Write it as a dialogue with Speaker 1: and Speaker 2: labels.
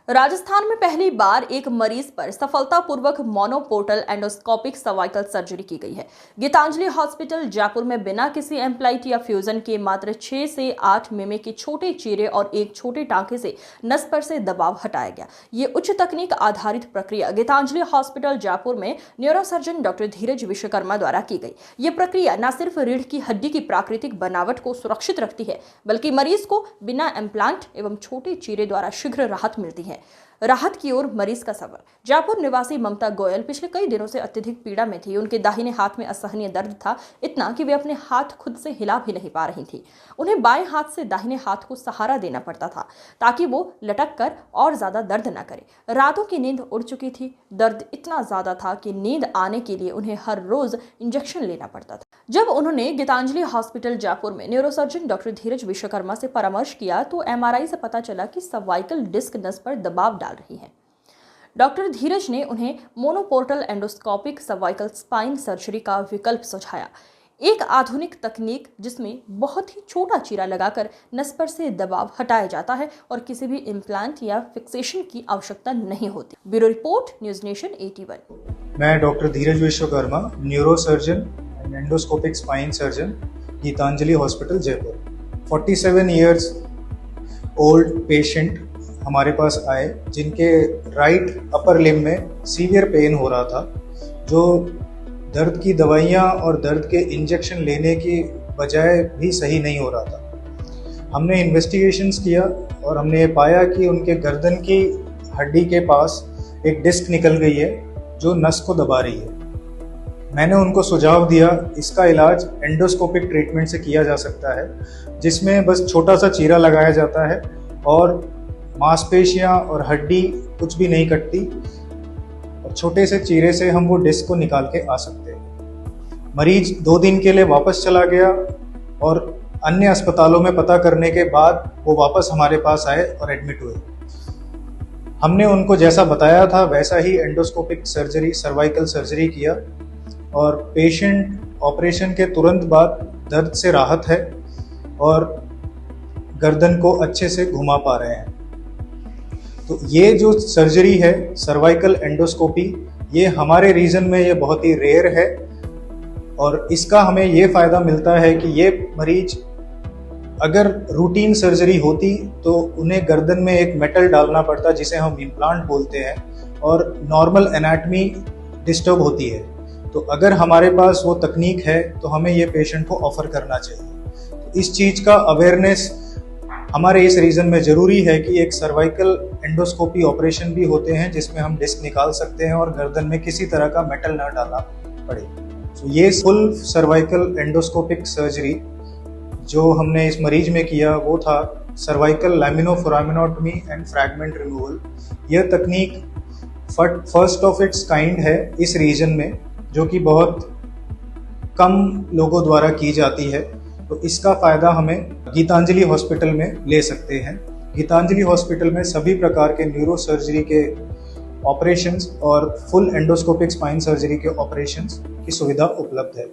Speaker 1: राजस्थान में पहली बार एक मरीज पर सफलतापूर्वक मोनोपोर्टल एंडोस्कोपिक सर्वाइकल सर्जरी की गई है। गीतांजलि हॉस्पिटल जयपुर में बिना किसी एम्प्लाइट या फ्यूजन के मात्र 6 से 8 मिमी के छोटे चीरे और एक छोटे टांके से नस पर से दबाव हटाया गया। ये उच्च तकनीक आधारित प्रक्रिया गीतांजलि हॉस्पिटल जयपुर में न्यूरोसर्जन डॉक्टर धीरज विश्वकर्मा द्वारा की गई। ये प्रक्रिया न सिर्फ रीढ़ की हड्डी की प्राकृतिक बनावट को सुरक्षित रखती है, बल्कि मरीज को बिना इम्प्लांट एवं छोटे चीरे द्वारा शीघ्र राहत मिलती है। राहत की ओर मरीज का सफर। जयपुर निवासी ममता गोयल पिछले कई दिनों से अत्यधिक पीड़ा में थी। उनके दाहिने हाथ में असहनीय दर्द था, इतना कि वे अपने हाथ खुद से हिला भी नहीं पा रही थी। उन्हें बाएं हाथ से दाहिने हाथ को सहारा देना पड़ता था ताकि वो लटक कर और ज्यादा दर्द न करे। रातों की नींद उड़ चुकी थी। दर्द इतना ज्यादा था कि नींद आने के लिए उन्हें हर रोज इंजेक्शन लेना पड़ता था। जब उन्होंने गीतांजलि हॉस्पिटल जयपुर में न्यूरोसर्जन डॉक्टर धीरज विश्वकर्मा से परामर्श किया तो एमआरआई से पता चला कि सर्वाइकल डिस्क नस पर दबाव डाल रही है। डॉक्टर धीरज ने उन्हें मोनोपोर्टल एंडोस्कोपिक सर्वाइकल स्पाइन सर्जरी का विकल्प सुझाया, एक आधुनिक तकनीक जिसमें बहुत ही छोटा चीरा लगाकर नस पर से दबाव हटाया जाता है और किसी भी इम्प्लांट या फिक्सेशन की आवश्यकता नहीं होती। Bureau report, news nation 81।
Speaker 2: मैं doctor Dheeraj Vishwakarma, neurosurgeon and endoscopic spine surgeon, Geetanjali hospital Jaipur. 47 years old patient हमारे पास आए जिनके राइट अपर लिम्ब में सीवियर पेन हो रहा था, जो दर्द की दवाइयाँ और दर्द के इंजेक्शन लेने की बजाय भी सही नहीं हो रहा था। हमने इन्वेस्टिगेशंस किया और हमने ये पाया कि उनके गर्दन की हड्डी के पास एक डिस्क निकल गई है जो नस को दबा रही है। मैंने उनको सुझाव दिया इसका इलाज एंडोस्कोपिक ट्रीटमेंट से किया जा सकता है, जिसमें बस छोटा सा चीरा लगाया जाता है और मांसपेशियां और हड्डी कुछ भी नहीं कटती और छोटे से चीरे से हम वो डिस्क को निकाल के आ सकते हैं। मरीज 2 दिन के लिए वापस चला गया और अन्य अस्पतालों में पता करने के बाद वो वापस हमारे पास आए और एडमिट हुए। हमने उनको जैसा बताया था वैसा ही एंडोस्कोपिक सर्जरी, सर्वाइकल सर्जरी किया और पेशेंट ऑपरेशन के तुरंत बाद दर्द से राहत है और गर्दन को अच्छे से घुमा पा रहे हैं। तो ये जो सर्जरी है सर्वाइकल एंडोस्कोपी, ये हमारे रीजन में ये बहुत ही रेयर है और इसका हमें ये फ़ायदा मिलता है कि ये मरीज अगर रूटीन सर्जरी होती तो उन्हें गर्दन में एक मेटल डालना पड़ता जिसे हम इम्प्लांट बोलते हैं और नॉर्मल एनाटमी डिस्टर्ब होती है। तो अगर हमारे पास वो तकनीक है तो हमें ये पेशेंट को ऑफर करना चाहिए। तो इस चीज़ का अवेयरनेस हमारे इस रीजन में ज़रूरी है कि एक सर्वाइकल एंडोस्कोपी ऑपरेशन भी होते हैं जिसमें हम डिस्क निकाल सकते हैं और गर्दन में किसी तरह का मेटल ना डालना पड़े। तो ये फुल सर्वाइकल एंडोस्कोपिक सर्जरी जो हमने इस मरीज में किया वो था सर्वाइकल लैमिनोफोरामिनोटमी एंड फ्रैगमेंट रिमूवल। यह तकनीक फर्स्ट ऑफ इट्स काइंड है इस रीजन में, जो कि बहुत कम लोगों द्वारा की जाती है। तो इसका फ़ायदा हमें गीतांजलि हॉस्पिटल में ले सकते हैं। गीतांजलि हॉस्पिटल में सभी प्रकार के न्यूरो सर्जरी के ऑपरेशंस और फुल एंडोस्कोपिक स्पाइन सर्जरी के ऑपरेशंस की सुविधा उपलब्ध है।